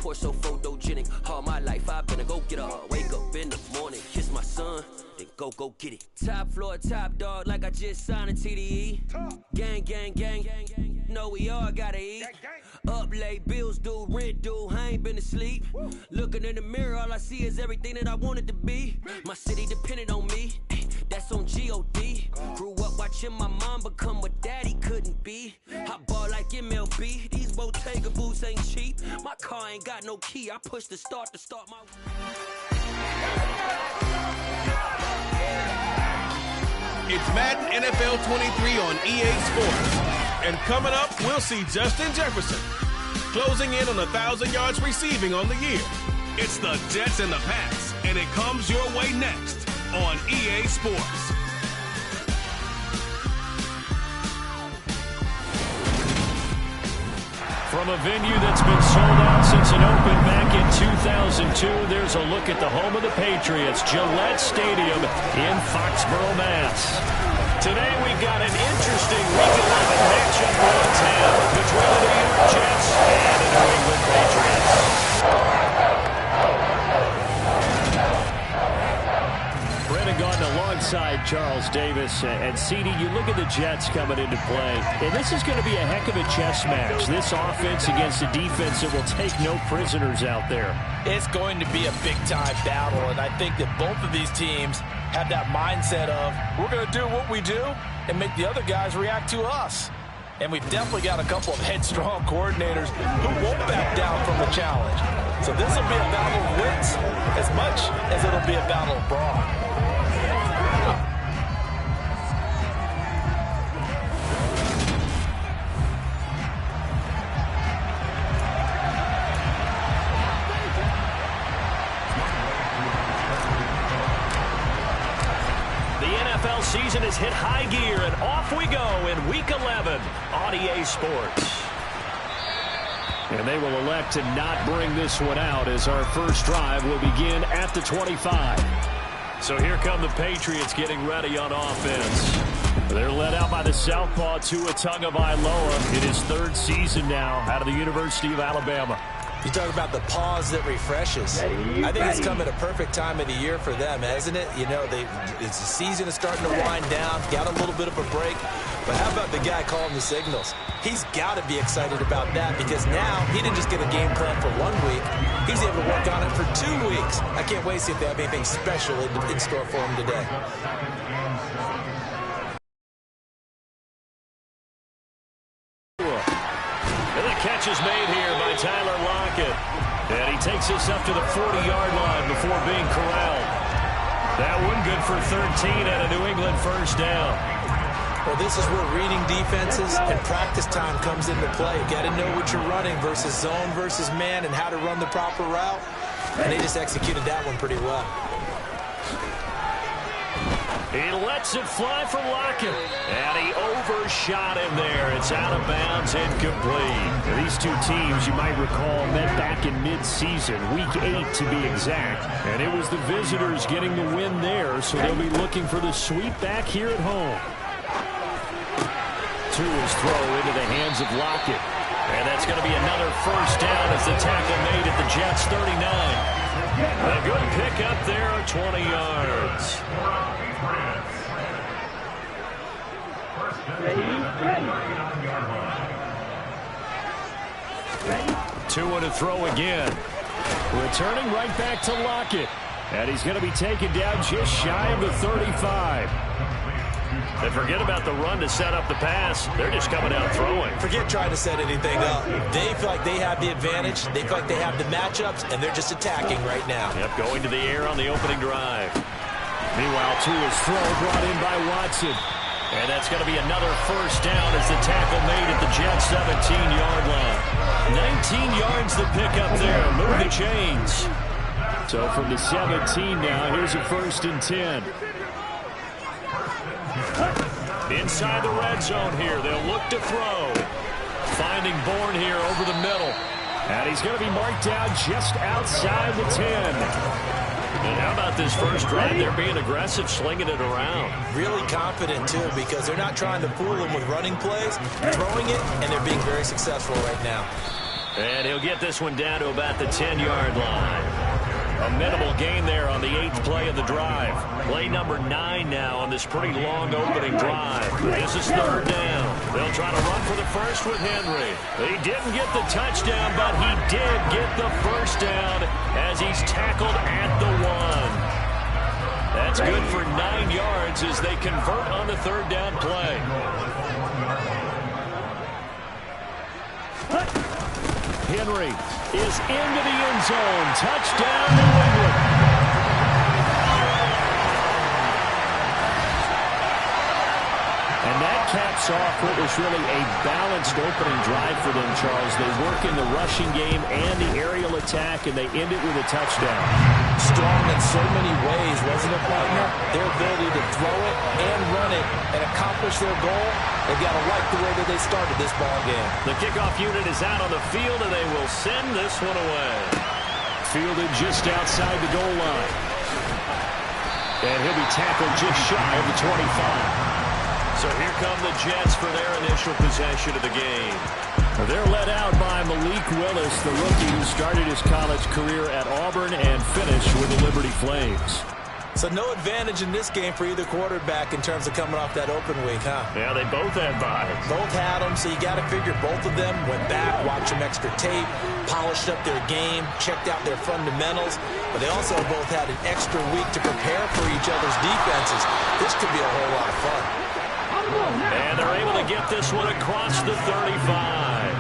Porsche so photogenic. All my life I've been a go-getter. Wake up in the morning, kiss my son, then go get it. Top floor, top dog, like I just signed a TDE. Gang, gang, gang, gang, gang. No, we all gotta eat. Up late, bills due, rent due, I ain't been asleep. Looking in the mirror, all I see is everything that I wanted to be. My city depended on me, that's on G.O.D. Grew up watching my mom become what daddy couldn't be. I ball like MLB, these Bottega boots ain't cheap. My car ain't got no key, I push the start to start my... It's Madden NFL 23 on EA Sports. And coming up, we'll see Justin Jefferson closing in on 1,000 yards receiving on the year. It's the Jets and the Pats, and it comes your way next on EA Sports. From a venue that's been sold out since it opened back in 2002, there's a look at the home of the Patriots, Gillette Stadium in Foxborough, Mass. Today we've got an interesting Week 11 matchup on tap between the New York Jets and the New England Patriots. Brennan Gaudin alongside Charles Davis. And CD, you look at the Jets coming into play, and this is going to be a heck of a chess match. This offense against a defense that will take no prisoners out there. It's going to be a big-time battle, and I think that both of these teams have that mindset of, we're going to do what we do and make the other guys react to us. And we've definitely got a couple of headstrong coordinators who won't back down from the challenge. So this will be a battle of wits as much as it'll be a battle of brawn. Season has hit high gear, and off we go in Week 11 on EA Sports. And they will elect to not bring this one out as our first drive will begin at the 25. So here come the Patriots getting ready on offense. They're led out by the southpaw Tua Tagovailoa in his third season now out of the University of Alabama. You talk about the pause that refreshes. I think it's come at a perfect time of the year for them, hasn't it? You know, the season is starting to wind down, got a little bit of a break. But how about the guy calling the signals? He's got to be excited about that because now he didn't just get a game plan for 1 week. He's able to work on it for 2 weeks. I can't wait to see if they have anything special in store for him today. Catch is made here by Tyler Lockett. And he takes us up to the 40-yard line before being corralled. That one good for 13 and a New England first down. Well, this is where reading defenses and practice time comes into play. You got to know what you're running versus zone versus man and how to run the proper route. And they just executed that one pretty well. He lets it fly for Lockett. And he overshot him there. It's out of bounds, incomplete. Now, these two teams, you might recall, met back in mid-season, Week 8 to be exact. And it was the visitors getting the win there, so they'll be looking for the sweep back here at home. Tua's throw into the hands of Lockett. And that's going to be another first down as the tackle made at the Jets' 39. A good pickup there of 20 yards. Tua to throw again. Returning right back to Lockett. And he's going to be taken down just shy of the 35. They forget about the run to set up the pass. They're just coming out throwing. Forget trying to set anything up. They feel like they have the advantage. They feel like they have the matchups, and they're just attacking right now. Yep, going to the air on the opening drive. Meanwhile, Tua's throw brought in by Watson. And that's going to be another first down as the tackle made at the Jets' 17-yard line. 19 yards to pick up there. Move the chains. So from the 17 now, here's a 1st and 10. Inside the red zone here. They'll look to throw. Finding Bourne here over the middle. And he's going to be marked down just outside the 10. And how about this first drive? They're being aggressive, slinging it around. Really confident, too, because they're not trying to fool them with running plays, throwing it, and they're being very successful right now. And he'll get this one down to about the 10-yard line. A minimal gain there on the 8th play of the drive. Play number 9 now on this pretty long opening drive. This is 3rd down. They'll try to run for the first with Henry. He didn't get the touchdown, but he did get the first down as he's tackled at the 1. That's good for 9 yards as they convert on the 3rd down play. Henry is into the end zone. Touchdown, New England. And that caps off what was really a balanced opening drive for them, Charles. They work in the rushing game and the aerial attack, and they end it with a touchdown. Strong in so many ways, wasn't it, partner? Their ability to throw it and run it and accomplish their goal, they've got to like the way that they started this ball game. The kickoff unit is out on the field, and they will send this one away. Fielded just outside the goal line. And he'll be tackled just shy of the 25. So here come the Jets for their initial possession of the game. They're led out by Malik Willis, the rookie who started his college career at Auburn and finished with the Liberty Flames. So no advantage in this game for either quarterback in terms of coming off that open week, huh? Yeah, they both had byes. Both had them, so you got to figure both of them went back, watched some extra tape, polished up their game, checked out their fundamentals, but they also both had an extra week to prepare for each other's defenses. This could be a whole lot of fun. And they're able to get this one across the 35.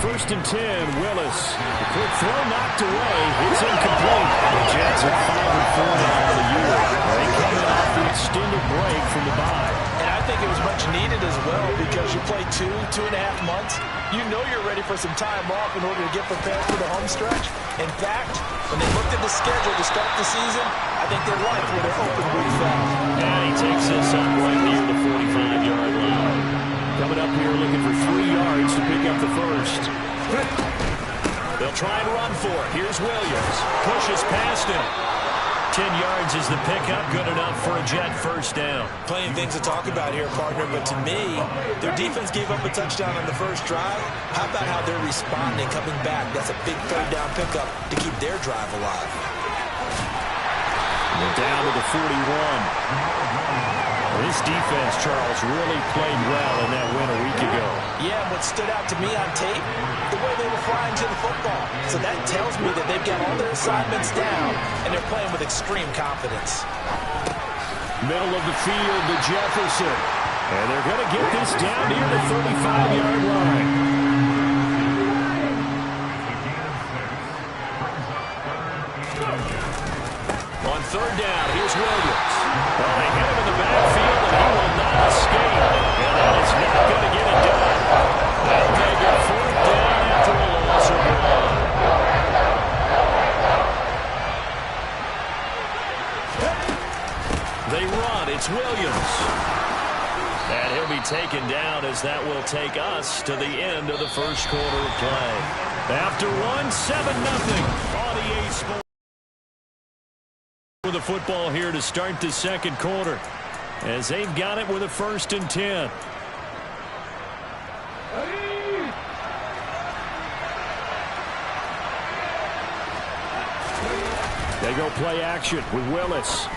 1st and 10, Willis. The quick throw knocked away. It's incomplete. The Jets are 5-4 now for the year. They coming off the extended break from the bye. And I think it was much needed as well because you play 2.5 months. You know you're ready for some time off in order to get prepared for the home stretch. In fact, when they looked at the schedule to start the season, I think they liked where their open week fell. And he takes this up right near the 45-yard line. Coming up here looking for 3 yards to pick up the first. They'll try and run for it. Here's Williams. Pushes past him. 10 yards is the pickup. Good enough for a Jet first down. Plenty of things to talk about here, partner, but to me, their defense gave up a touchdown on the first drive. How about how they're responding, coming back? That's a big 3rd down pickup to keep their drive alive. And they're down to the 41. This defense, Charles, really played well in that win a week ago. Yeah, what stood out to me on tape, the way they were flying to the football. So that tells me that they've got all their assignments down, and they're playing with extreme confidence. Middle of the field to Jefferson. And they're going to get this down near the 35-yard line. On 3rd down, here's Williams. Well, they hit him in the backfield, and he will not escape. And that is not going to get it done. That'll make it 4th down after a loss of 1. They run. It's Williams. And he'll be taken down as that will take us to the end of the first quarter of play. After 7-0 on EA Sports. With the football here to start the second quarter as they've got it with a 1st and 10. They go play action with Willis.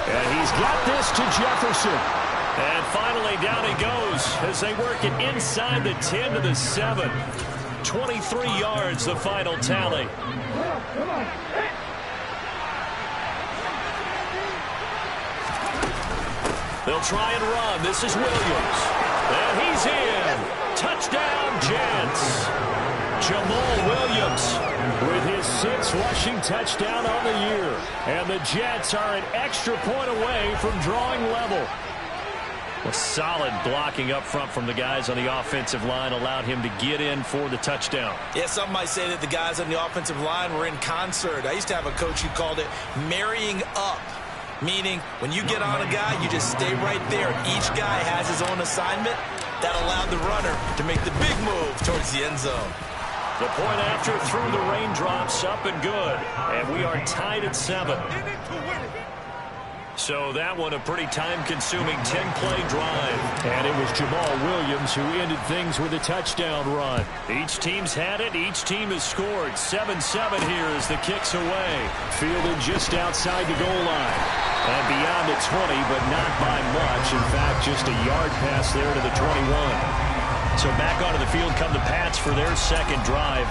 And he's got this to Jefferson. And finally down he goes as they work it inside the 10 to the 7. 23 yards the final tally. They'll try and run. This is Williams. And he's in. Touchdown, Jets. Jamal Williams with his 6th rushing touchdown on the year. And the Jets are an extra point away from drawing level. A solid blocking up front from the guys on the offensive line allowed him to get in for the touchdown. Yeah, some might say that the guys on the offensive line were in concert. I used to have a coach who called it marrying up. Meaning, when you get on a guy, you just stay right there. Each guy has his own assignment. That allowed the runner to make the big move towards the end zone. The point after through the raindrops, up and good. And we are tied at 7. So that one a pretty time-consuming 10-play drive. And it was Jamal Williams who ended things with a touchdown run. Each team's had it. Each team has scored. 7-7 here as the kick's away. Fielded just outside the goal line. And beyond the 20, but not by much. In fact, just a yard pass there to the 21. So back onto the field come the Pats for their second drive.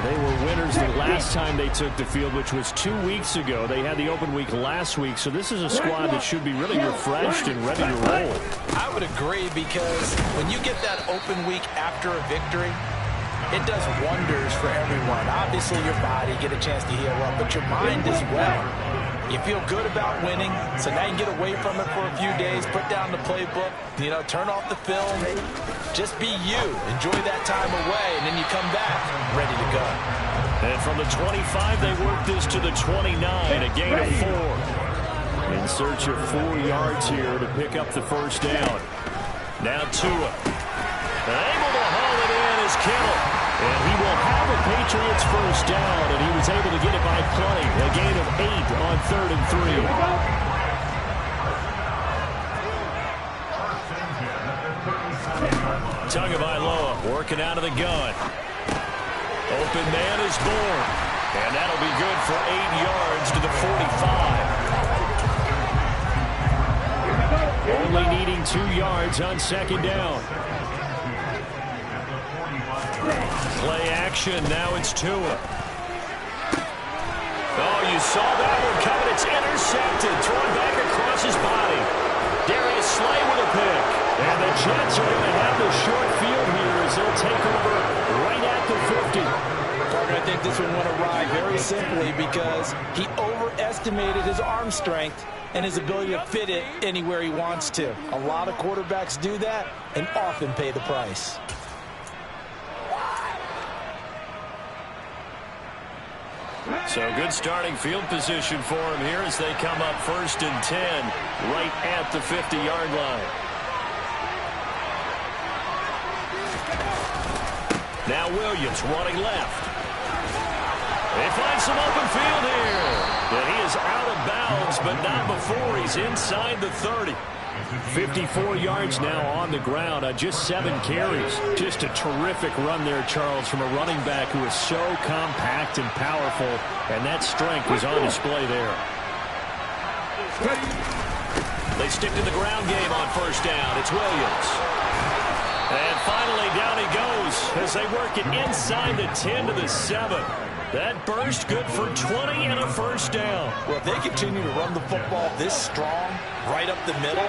They were winners the last time they took the field, which was 2 weeks ago. They had the open week last week, so this is a squad that should be really refreshed and ready to roll. I would agree, because when you get that open week after a victory, it does wonders for everyone. Obviously, your body get a chance to heal up, but your mind as well. You feel good about winning, so now you can get away from it for a few days, put down the playbook, turn off the film, just be you. Enjoy that time away, and then you come back ready to go. And from the 25, they work this to the 29, a gain of 4. In search of 4 yards here to pick up the first down. Now Tua. Able to haul it in is Kittle. And he will have a Patriots first down, and he was able to get it by plenty. A gain of 8 on 3rd and 3. Tagovailoa working out of the gun. Open man is born. And that'll be good for 8 yards to the 45. Only needing 2 yards on second down. Play action, now it's Tua. Oh, you saw that one coming. It's intercepted, thrown back across his body. Darius Slay with a pick. And the Jets are going to have the short field here as they'll take over right at the 50. I think this one went awry very simply because he overestimated his arm strength and his ability to fit it anywhere he wants to. A lot of quarterbacks do that and often pay the price. So good starting field position for him here as they come up 1st and 10 right at the 50-yard line. Now Williams running left. They find some open field here. And he is out of bounds, but not before he's inside the 30. 54 yards now on the ground on just 7 carries. Just a terrific run there, Charles, from a running back who is so compact and powerful, and that strength was on display there. They stick to the ground game on first down. It's Williams. And finally, down he goes as they work it inside the 10 to the 7. That burst good for 20 and a first down. Well, if they continue to run the football this strong, right up the middle,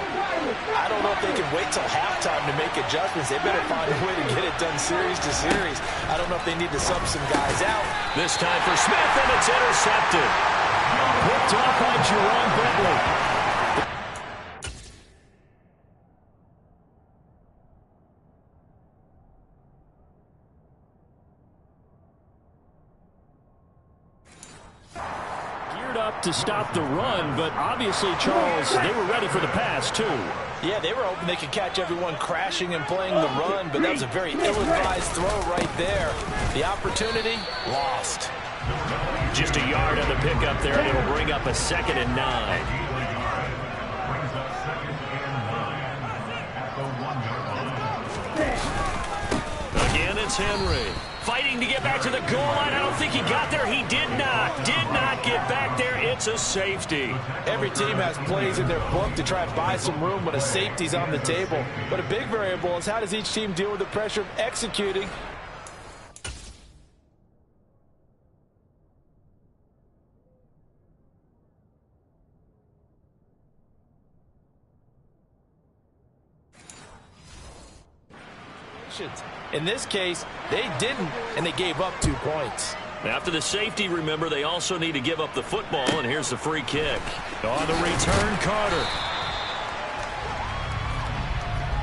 I don't know if they can wait till halftime to make adjustments. They better find a way to get it done series to series. I don't know if they need to sub some guys out. This time for Smith, and it's intercepted. Picked off by Jerome Bentley. To stop the run, but obviously, Charles, they were ready for the pass, too. Yeah, they were hoping they could catch everyone crashing and playing the run, but that was a very ill-advised throw right there. The opportunity, lost. Just a yard on the pickup there, and it'll bring up a 2nd and 9. Again, it's Henry. Fighting to get back to the goal line. I don't think he got there. He did not get back there. It's a safety. Every team has plays in their book to try and buy some room when a safety's on the table. But a big variable is how does each team deal with the pressure of executing. In this case, they didn't, and they gave up 2 points. After the safety, remember, they also need to give up the football, and here's the free kick. On the return, Carter.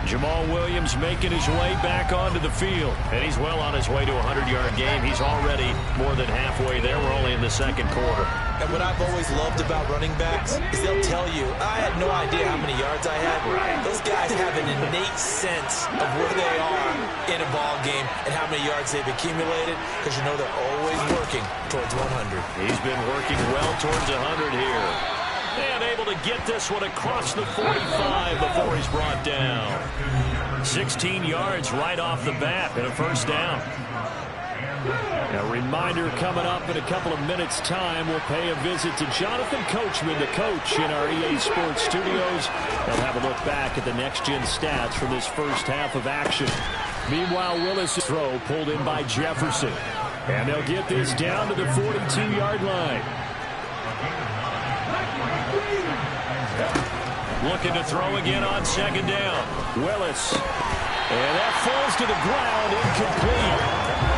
Jamal Williams making his way back onto the field, and he's well on his way to a 100-yard game. He's already more than halfway there. We're only in the 2nd quarter. And what I've always loved about running backs is they'll tell you, I had no idea how many yards I had. Those guys have an innate sense of where they are in a ball game and how many yards they've accumulated, because you know they're always working towards 100. He's been working well towards 100 here. And able to get this one across the 45 before he's brought down. 16 yards right off the bat and a first down. A reminder coming up in a couple of minutes' time. We'll pay a visit to Jonathan Coachman, the coach in our EA Sports studios. They'll have a look back at the next-gen stats from this first half of action. Meanwhile, Willis' throw pulled in by Jefferson. And they'll get this down to the 42-yard line. Looking to throw again on second down. Willis. And that falls to the ground, incomplete.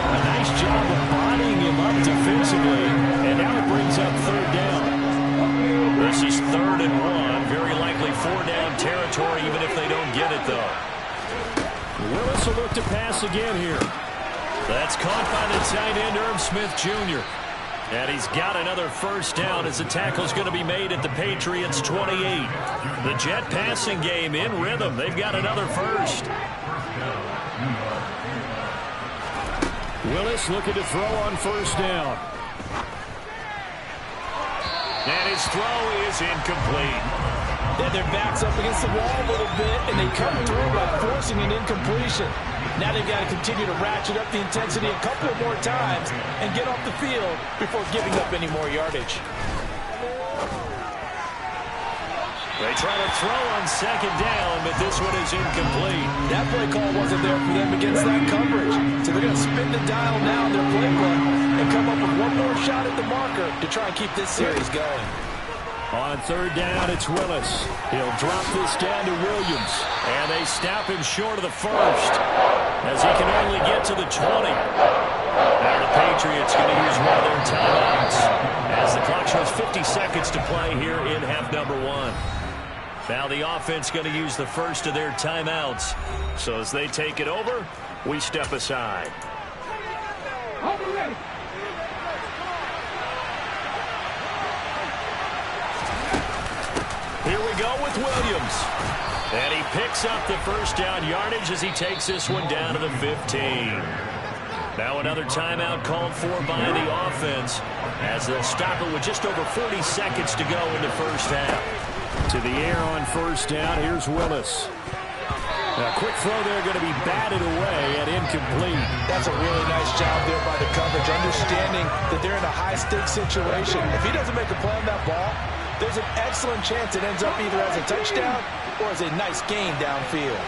A nice job of bodying him up defensively. And now it brings up third down. This is 3rd and 1. Very likely 4-down territory, even if they don't get it, though. Willis will look to pass again here. That's caught by the tight end, Irv Smith Jr. And he's got another first down as the tackle's going to be made at the Patriots' 28. The Jet passing game in rhythm. They've got another first. Willis looking to throw on first down. And his throw is incomplete. Yeah, their back's up against the wall a little bit, and they come through by forcing an incompletion. Now they've got to continue to ratchet up the intensity a couple of more times and get off the field before giving up any more yardage. They try to throw on second down, but this one is incomplete. That play call wasn't there for them against that coverage. So they're going to spin the dial now in their playbook and come up with one more shot at the marker to try and keep this series going. On third down, it's Willis. He'll drop this down to Williams. And they stop him short of the first as he can only get to the 20. Now the Patriots going to use one of their timeouts as the clock shows 50 seconds to play here in half number 1. Now the offense going to use the first of their timeouts. So as they take it over, we step aside. Here we go with Williams. And he picks up the first down yardage as he takes this one down to the 15. Now another timeout called for by the offense as they'll stop it with just over 40 seconds to go in the first half. To the air on first down, here's Willis. A quick throw there going to be batted away and incomplete. That's a really nice job there by the coverage, understanding that they're in a high-stakes situation. If he doesn't make a play on that ball, there's an excellent chance it ends up either as a touchdown or as a nice gain downfield.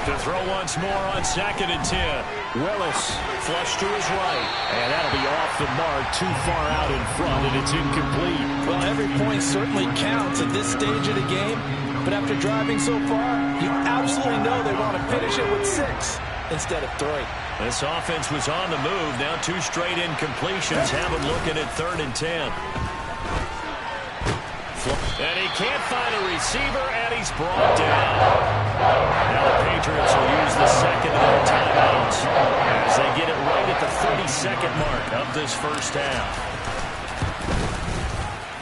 To throw once more on 2nd and 10. Willis flush to his right. And that'll be off the mark, too far out in front, and it's incomplete. Well, every point certainly counts at this stage of the game. But after driving so far, you absolutely know they want to finish it with 6 instead of 3. This offense was on the move. Now 2 straight incompletions have him looking at 3rd and 10. And he can't find a receiver, and he's brought down. Now the Patriots will use the second of their timeouts as they get it right at the 32nd mark of this first half.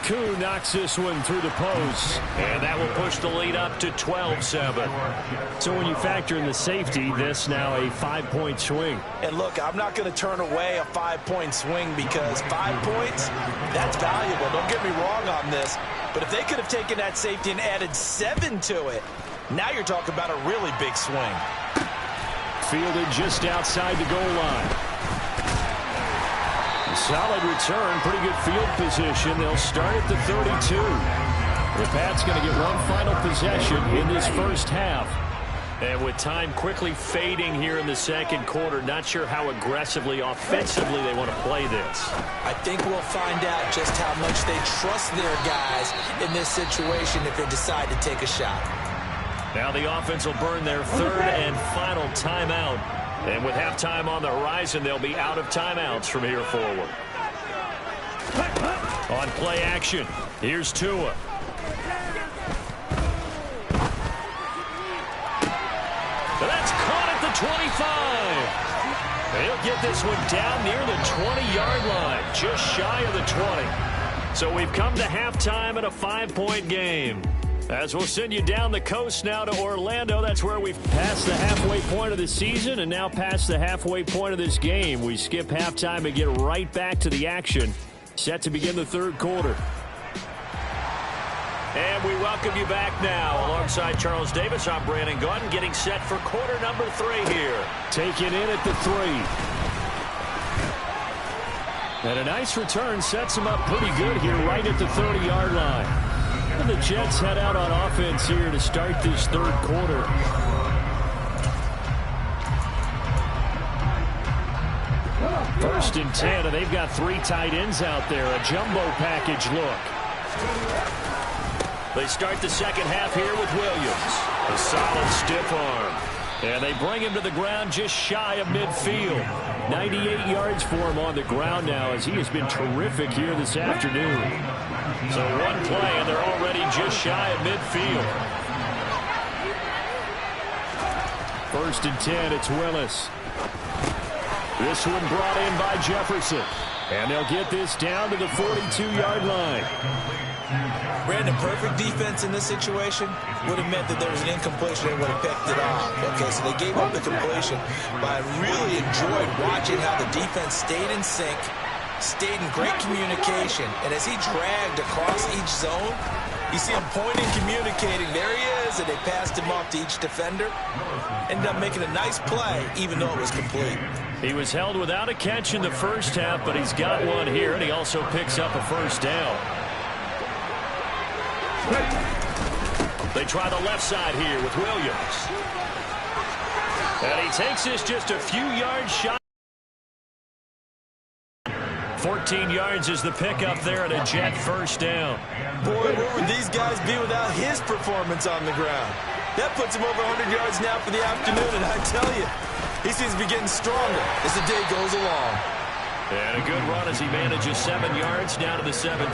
Koo knocks this one through the post, and that will push the lead up to 12-7. So when you factor in the safety, this now a 5-point swing. And look, I'm not going to turn away a 5-point swing because 5 points, that's valuable. Don't get me wrong on this. But if they could have taken that safety and added 7 to it, now you're talking about a really big swing. Fielded just outside the goal line. Solid return, pretty good field position. They'll start at the 32. The Pats going to get one final possession in this first half. And with time quickly fading here in the second quarter, not sure how aggressively, offensively they want to play this. I think we'll find out just how much they trust their guys in this situation if they decide to take a shot. Now the offense will burn their 3rd and final timeout. And with halftime on the horizon, they'll be out of timeouts from here forward. On play action, here's Tua. That's caught at the 25. They'll get this one down near the 20-yard line, just shy of the 20. So we've come to halftime in a 5-point game. As we'll send you down the coast now to Orlando. That's where we've passed the halfway point of the season and now past the halfway point of this game. We skip halftime and get right back to the action. Set to begin the third quarter. And we welcome you back now. Alongside Charles Davis, I'm Brandon Gaudin, getting set for quarter number 3 here. Taking in at the 3. And a nice return sets him up pretty good here right at the 30-yard line. And the Jets head out on offense here to start this third quarter. First and 10, and they've got 3 tight ends out there. A jumbo package look. They start the second half here with Williams. A solid stiff arm. And they bring him to the ground just shy of midfield. 98 yards for him on the ground now as he has been terrific here this afternoon. So one play and they're already just shy of midfield. First and 10, it's Willis. This one brought in by Jefferson. And they'll get this down to the 42-yard line. Brandon, perfect defense in this situation would have meant that there was an incompletion. They would have picked it off. Okay, so they gave up the completion. But I really enjoyed watching how the defense stayed in sync, stayed in great communication. And as he dragged across each zone, you see him pointing, communicating. There he is, and they passed him off to each defender. Ended up making a nice play, even though it was complete. He was held without a catch in the first half, but he's got one here, and he also picks up a first down. They try the left side here with Williams. And he takes this just a few yards shy. 14 yards is the pickup there at a Jet first down. Boy, where would these guys be without his performance on the ground? That puts him over 100 yards now for the afternoon, and I tell you, he seems to be getting stronger as the day goes along. And a good run as he manages 7 yards down to the 17.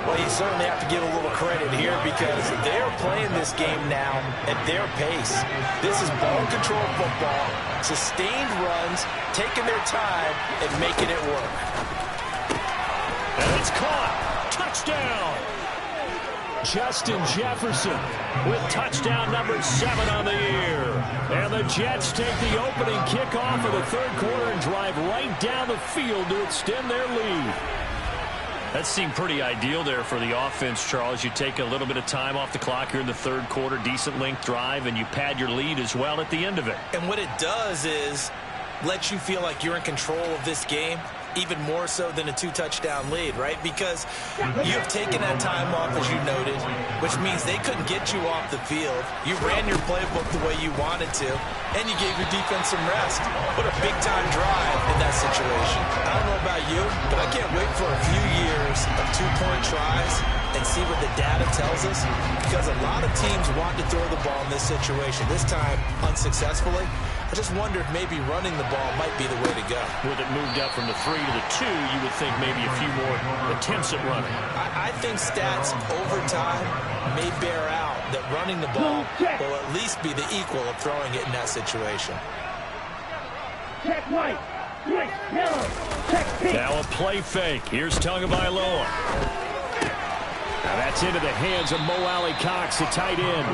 Well, you certainly have to give a little credit here because they're playing this game now at their pace. This is ball control football, sustained runs, taking their time and making it work. And it's caught. Touchdown. Justin Jefferson with touchdown number 7 on the year. And the Jets take the opening kickoff of the third quarter and drive right down the field to extend their lead. That seemed pretty ideal there for the offense, Charles. You take a little bit of time off the clock here in the third quarter, decent length drive, and you pad your lead as well at the end of it. And what it does is let you feel like you're in control of this game, even more so than a 2-touchdown lead, right? Because you've taken that time off, as you noted, which means they couldn't get you off the field. You ran your playbook the way you wanted to, and you gave your defense some rest. What a big-time drive in that situation. I don't know about you, but I can't wait for a few years of 2-point tries and see what the data tells us, because a lot of teams want to throw the ball in this situation. This time, unsuccessfully. I just wonder if maybe running the ball might be the way to go. With it moved up from the 3 to the 2, you would think maybe a few more attempts at running. I think stats over time may bear out that running the ball will at least be the equal of throwing it in that situation. Check right, yellow, check pink. Now a play fake. Here's Tagovailoa. Now that's into the hands of Mo Alley Cox, the tight end.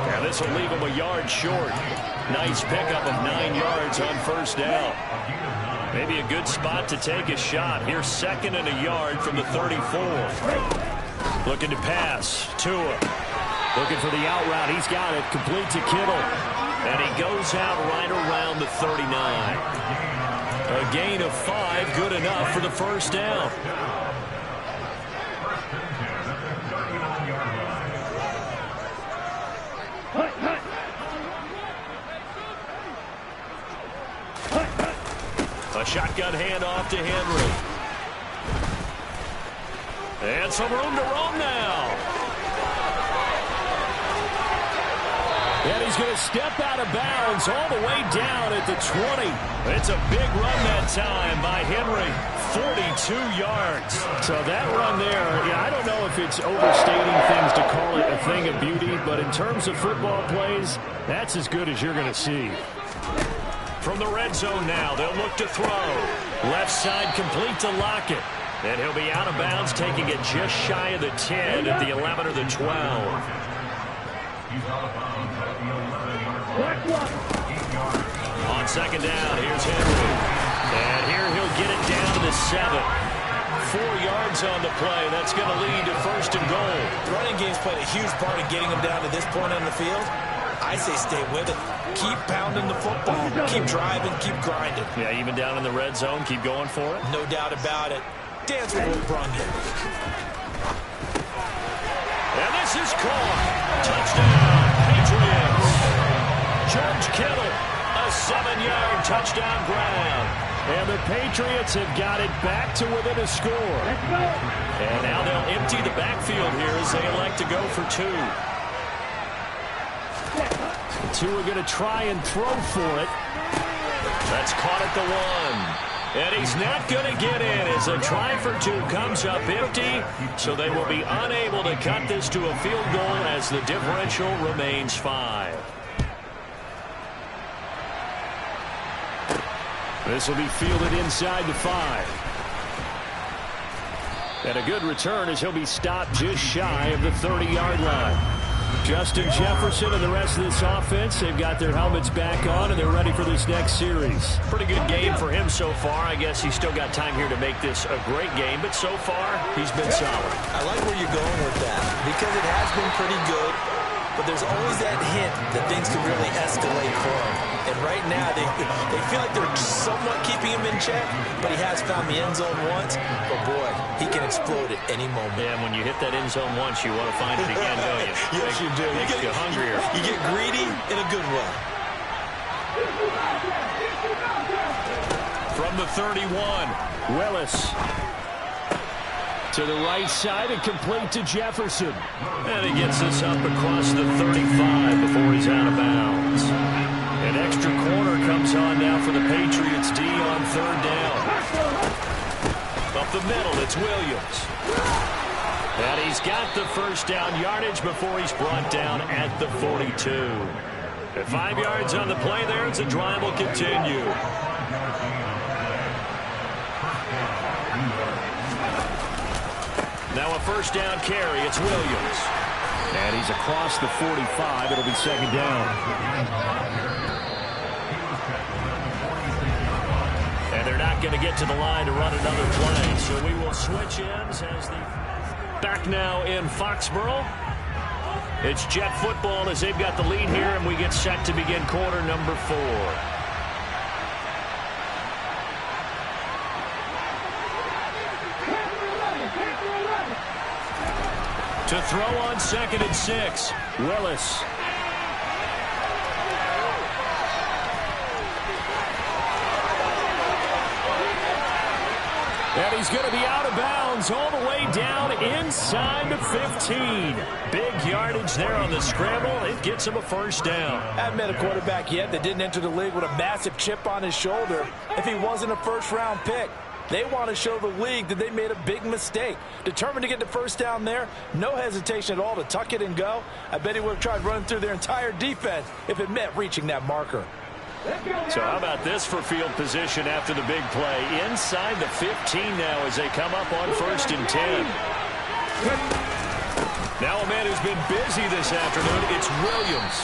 Now this will leave him a yard short. Nice pickup of 9 yards on first down. Maybe a good spot to take a shot. Here's 2nd and a yard from the 34. Looking to pass. Tua. Looking for the out route. He's got it. Complete to Kittle. And he goes out right around the 39. A gain of 5. Good enough for the first down. A shotgun handoff to Henry. And some room to roam now. And he's going to step out of bounds all the way down at the 20. It's a big run that time by Henry. 42 yards. So that run there, I don't know if it's overstating things to call it a thing of beauty, but in terms of football plays, that's as good as you're going to see. From the red zone now, they'll look to throw. Left side complete to Lockett. And he'll be out of bounds, taking it just shy of the 10 at the 11 or the 12. On second down, here's Henry. And here he'll get it down to the 7. 4 yards on the play. That's going to lead to first and goal. The running game's played a huge part in getting them down to this point on the field. I say stay with it. Keep pounding the football. Keep driving. Keep grinding. Yeah, even down in the red zone, keep going for it. No doubt about it. Dance with what brung you. And this is caught. Touchdown, Patriots. George Kittle, a 7-yard touchdown grab. And the Patriots have got it back to within a score. And now they'll empty the backfield here as they elect to go for 2. The 2 are going to try and throw for it. That's caught at the 1. And he's not going to get in as a try for 2 comes up empty. So they will be unable to cut this to a field goal as the differential remains 5. This will be fielded inside the 5. And a good return as he'll be stopped just shy of the 30-yard line. Justin Jefferson and the rest of this offense, they've got their helmets back on, and they're ready for this next series. Pretty good game for him so far. I guess he's still got time here to make this a great game, but so far, he's been solid. I like where you're going with that because it has been pretty good, but there's always that hint that things can really escalate for him. And right now, they feel like they're somewhat keeping him in check, but he has found the end zone once. But, boy, he can explode at any moment. Yeah, and when you hit that end zone once, you want to find it again, don't you? Yes, you do. Makes you hungrier. You get greedy in a good way. From the 31, Willis. To the right side and complete to Jefferson. And he gets this up across the 35 before he's out of bounds. An extra corner comes on now for the Patriots D on 3rd down. Up the middle, it's Williams. And he's got the first down yardage before he's brought down at the 42. At 5 yards on the play there, as the drive will continue. Now a first down carry, it's Williams. And he's across the 45. It'll be second down. And they're not going to get to the line to run another play. So we will switch ends as the back now in Foxborough. It's Jet football as they've got the lead here, and we get set to begin quarter number 4. To throw on 2nd and 6, Willis. And he's going to be out of bounds all the way down inside the 15. Big yardage there on the scramble. It gets him a first down. I haven't met a quarterback yet that didn't enter the league with a massive chip on his shoulder if he wasn't a first-round pick. They want to show the league that they made a big mistake. Determined to get the first down there. No hesitation at all to tuck it and go. I bet he would have tried running through their entire defense if it meant reaching that marker. So how about this for field position after the big play? Inside the 15 now as they come up on 1st and 10. Now a man who's been busy this afternoon, it's Williams.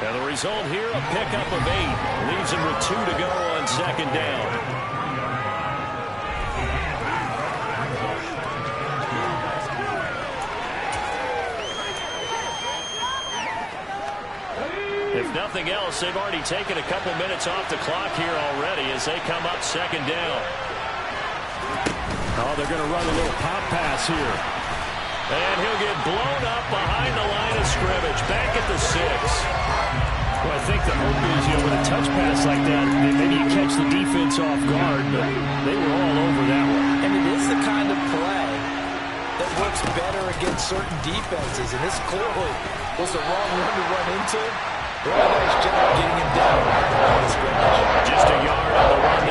And the result here, a pickup of 8. Leaves him with 2 to go on 2nd down. If nothing else, they've already taken a couple minutes off the clock here already as they come up 2nd down. Oh, they're going to run a little pop pass here. And he'll get blown up behind the line of scrimmage, back at the 6. Well, I think the hope is, with a touch pass like that, maybe you catch the defense off guard, but they were all over that one. And it is the kind of play that works better against certain defenses, and this clearly was the wrong one to run into. Really nice job getting him down on the scrimmage. Just a yard on the run.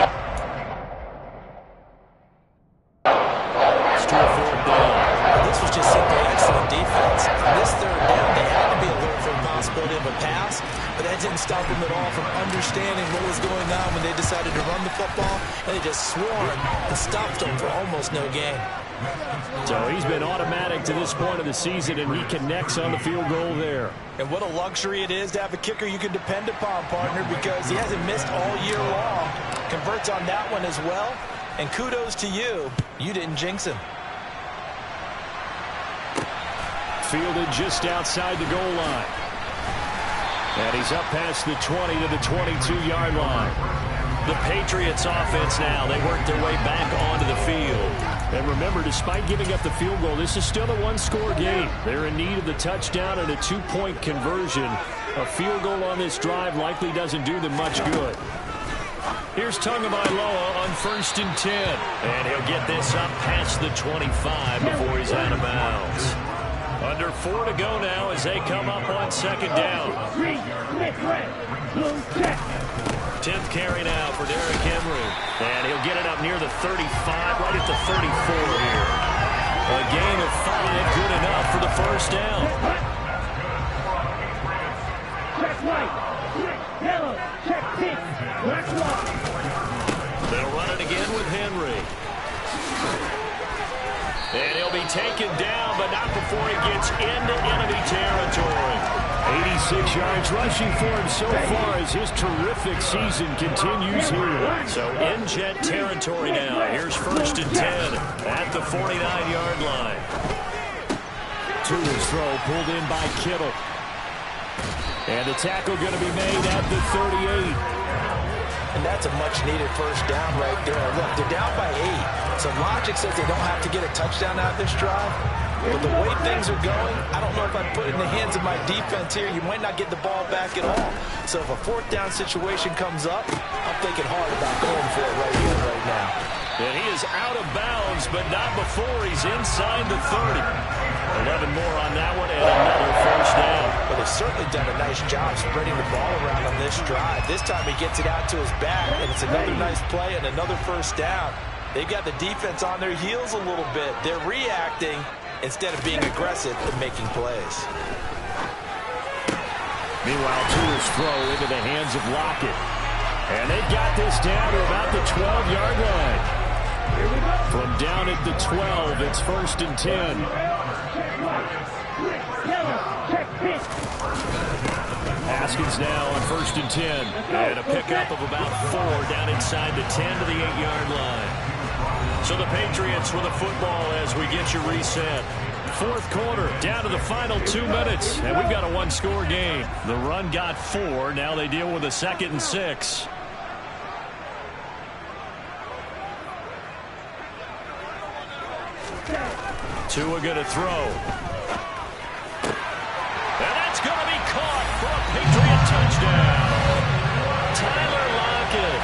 It's to a 4th down. This was just simply excellent defense. On this 3rd down, they had to be alert for a possibility possibility of a pass, but that didn't stop them at all from understanding what was going on when they decided to run the football, and they just swarmed and stopped them for almost no gain. So he's been automatic to this point of the season, and he connects on the field goal there. And what a luxury it is to have a kicker you can depend upon, partner, because he hasn't missed all year long. Converts on that one as well, and kudos to you. You didn't jinx him. Fielded just outside the goal line. And he's up past the 20 to the 22-yard line. The Patriots offense now, they work their way back onto the field. And remember, despite giving up the field goal, this is still a one-score game. They're in need of the touchdown and a two-point conversion. A field goal on this drive likely doesn't do them much good. Here's Tagovailoa on 1st and 10. And he'll get this up past the 25 before he's out of bounds. Under 4 to go now as they come up on 2nd down. 10th carry now for Derrick Henry. And he'll get it up near the 35, right at the 34 here. A gain of 5, good enough for the 1st down. Check white, check yellow, check pink, black block. They'll run it again with Henry. And he'll be taken down, but not before he gets into enemy territory. 86 yards rushing for him so far as his terrific season continues here. So in Jet territory now. Here's 1st and 10 at the 49-yard line. To his throw, pulled in by Kittle. And the tackle going to be made at the 38. And that's a much-needed 1st down right there. Look, they're down by 8. So logic says they don't have to get a touchdown out of this drive. But the way things are going, I don't know if I'd put it in the hands of my defense here. You might not get the ball back at all. So if a 4th down situation comes up, I'm thinking hard about going for it right here, right now. And he is out of bounds, but not before he's inside the 30. 11 more on that one, and another 1st down. But they've certainly done a nice job spreading the ball around on this drive. This time he gets it out to his back, and it's another nice play and another 1st down. They've got the defense on their heels a little bit. They're reacting instead of being aggressive and making plays. Meanwhile, Tua's throw into the hands of Lockett. And they've got this down to about the 12-yard line. From down at the 12, it's 1st and 10. Haskins now on 1st and 10. And a pickup of about 4 down inside the 10 to the 8-yard line. So the Patriots with the football as we get you reset. 4th quarter, down to the final 2 minutes. And we've got a one-score game. The run got 4. Now they deal with a 2nd and 6. Tua going to throw. And that's going to be caught for a Patriot touchdown. Tyler Lockett,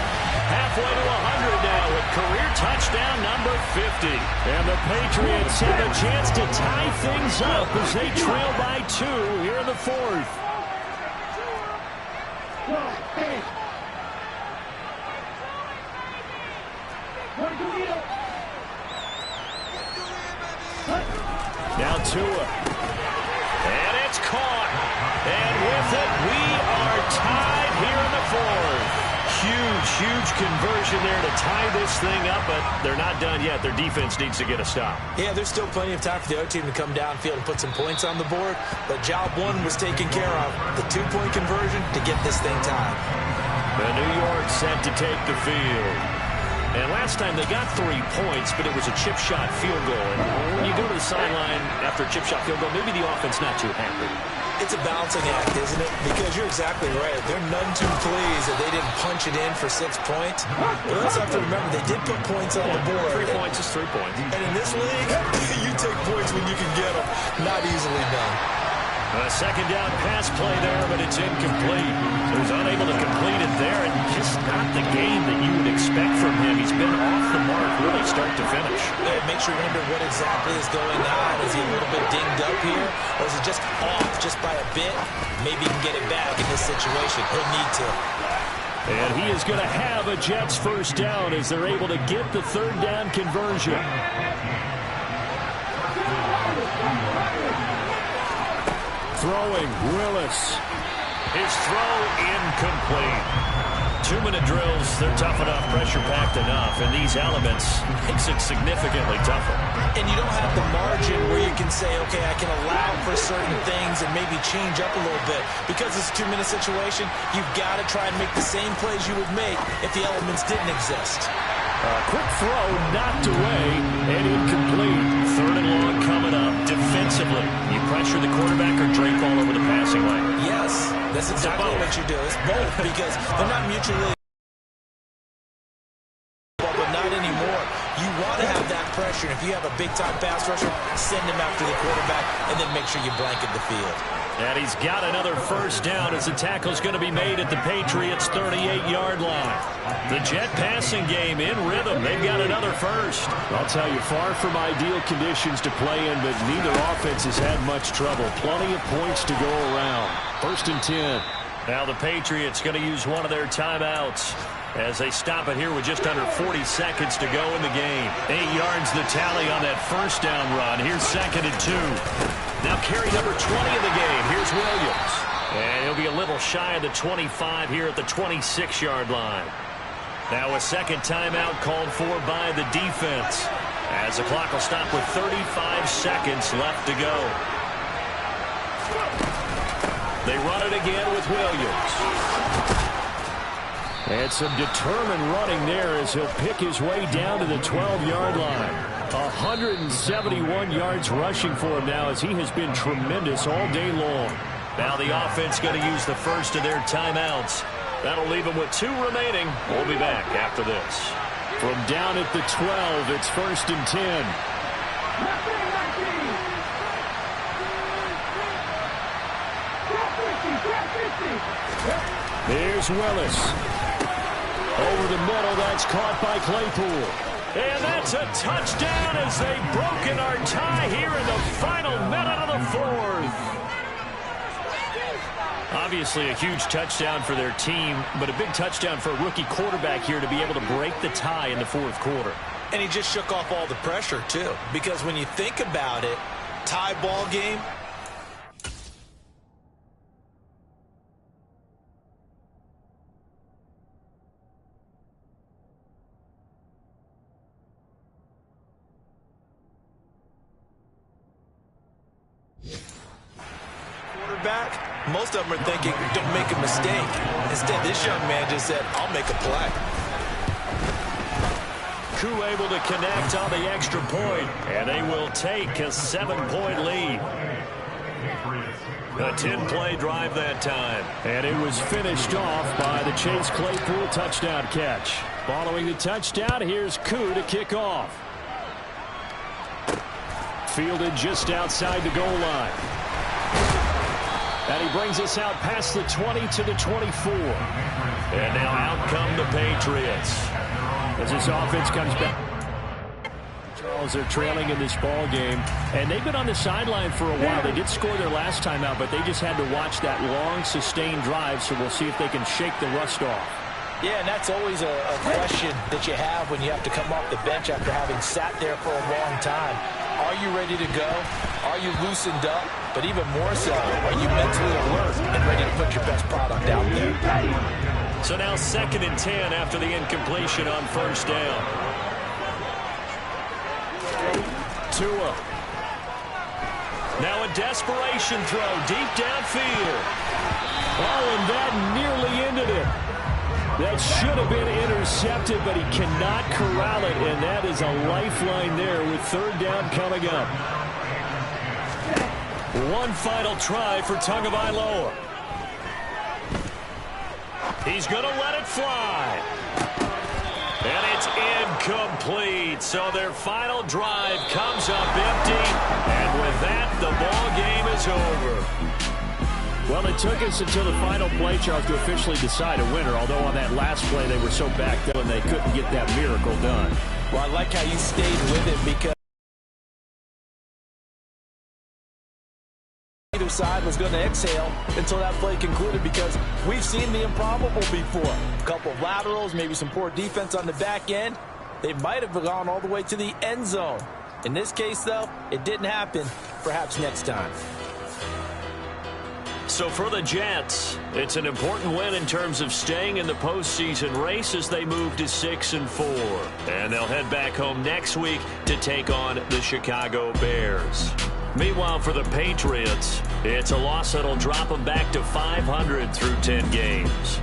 halfway to 100 now with career touchdown number 50. And the Patriots have a chance to tie things up as they trail by 2 here in the 4th. Now Tua. And it's caught. And with it, we are tied here in the 4th. Huge conversion there to tie this thing up, but they're not done yet. Their defense needs to get a stop. Yeah, there's still plenty of time for the other team to come downfield and put some points on the board, but job 1 was taken care of. The 2-point conversion to get this thing tied. The New York set to take the field. And last time they got 3 points, but it was a chip shot field goal. And when you go to the sideline after a chip shot field goal, maybe the offense not too happy. It's a balancing act, isn't it? Because you're exactly right. They're none too pleased that they didn't punch it in for 6 points. But we also have to remember they did put points on the board. 3 points is 3 points. And in this league, you take points when you can get them. Not easily done. A 2nd down pass play there, but it's incomplete. So he's unable to complete it there, and just not the game that you would expect from him. He's been off the mark really start to finish. It makes you wonder what exactly is going on. Is he a little bit dinged up here, or is it just off just by a bit? Maybe he can get it back in this situation. He'll need to. And he is going to have a Jets 1st down as they're able to get the 3rd down conversion. Throwing, Willis. His throw incomplete. 2-minute drills, they're tough enough, pressure-packed enough, and these elements makes it significantly tougher. And you don't have the margin where you can say, okay, I can allow for certain things and maybe change up a little bit. Because it's a 2-minute situation, you've got to try and make the same plays you would make if the elements didn't exist. Quick throw knocked away and incomplete. 3rd and long coming up. Defensively, you pressure the quarterback or drape all over the passing lane? Yes, that's exactly what you do. It's both because they're not mutually, but not anymore. You want to have that pressure. If you have a big-time pass rusher, send him after the quarterback and then make sure you blanket the field. And he's got another first down as the tackle's going to be made at the Patriots' 38-yard line. The Jet passing game in rhythm. They've got another first. I'll tell you, far from ideal conditions to play in, but neither offense has had much trouble. Plenty of points to go around. 1st and 10. Now the Patriots going to use one of their timeouts as they stop it here with just under 40 seconds to go in the game. 8 yards the tally on that first down run. Here's 2nd and 2. Now carry number 20 of the game. Here's Williams. And he'll be a little shy of the 25 here at the 26-yard line. Now a second timeout called for by the defense as the clock will stop with 35 seconds left to go. They run it again with Williams. And some determined running there as he'll pick his way down to the 12-yard line. 171 yards rushing for him now as he has been tremendous all day long. Now the offense going to use the first of their timeouts. That'll leave them with 2 remaining. We'll be back after this. From down at the 12, it's 1st and 10. Here's Willis. Over the middle, that's caught by Claypool. And that's a touchdown as they've broken our tie here in the final minute of the 4th. Obviously a huge touchdown for their team, but a big touchdown for a rookie quarterback here to be able to break the tie in the 4th quarter. And he just shook off all the pressure, too. Because when you think about it, tie ball game, most of them are thinking, don't make a mistake. Instead, this young man just said, I'll make a play. Koo able to connect on the extra point, and they will take a 7-point lead. A 10-play drive that time. And it was finished off by the Chase Claypool touchdown catch. Following the touchdown, here's Koo to kick off. Fielded just outside the goal line. And he brings us out past the 20 to the 24. And now out come the Patriots. As this offense comes back. Charles, they're trailing in this ball game. And they've been on the sideline for a while. They did score their last time out, but they just had to watch that long, sustained drive. So we'll see if they can shake the rust off. Yeah, and that's always a question that you have when you have to come off the bench after having sat there for a long time. Are you ready to go? Are you loosened up? But even more so, are you mentally alert and ready to put your best product out there? So now 2nd and 10 after the incompletion on first down. Tua. Now a desperation throw deep downfield. Oh, and that nearly ended it. That should have been intercepted, but he cannot corral it, and that is a lifeline there with 3rd down coming up. One final try for Tagovailoa. He's going to let it fly. And it's incomplete. So their final drive comes up empty, and with that, the ball game is over. Well, it took us until the final play, Charles, to officially decide a winner, although on that last play they were so backed up and they couldn't get that miracle done. Well, I like how you stayed with it because either side was going to exhale until that play concluded because we've seen the improbable before. A couple of laterals, maybe some poor defense on the back end. They might have gone all the way to the end zone. In this case, though, it didn't happen. Perhaps next time. So for the Jets, it's an important win in terms of staying in the postseason race as they move to 6-4. And they'll head back home next week to take on the Chicago Bears. Meanwhile, for the Patriots, it's a loss that'll drop them back to 500 through 10 games.